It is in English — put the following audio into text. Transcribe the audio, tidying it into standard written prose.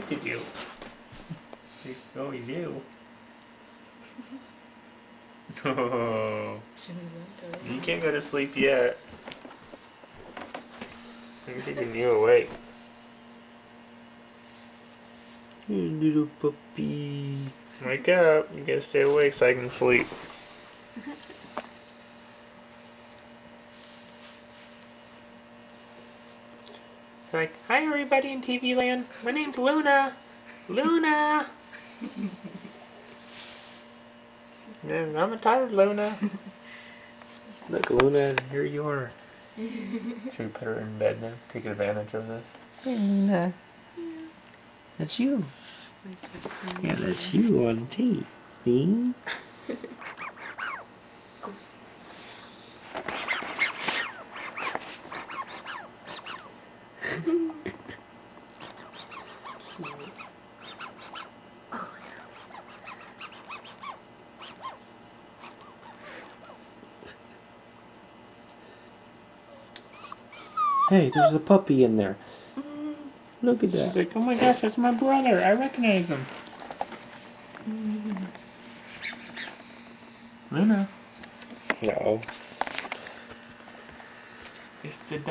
like to do. Oh, you do. Oh, you can't go to sleep yet. I'm keeping you awake. You little puppy. Wake up. You gotta stay awake so I can sleep. It's like, hi everybody in TV land. My name's Luna. Luna. I'm tired, Luna. Look, Luna, here you are. Should we put her in bed now? Take advantage of this? Luna. That's you. Yeah, that's you on tape. See? Hey, there's a puppy in there. Look at that. She's like, oh my gosh, that's my brother. I recognize him. Luna. No. It's the dog.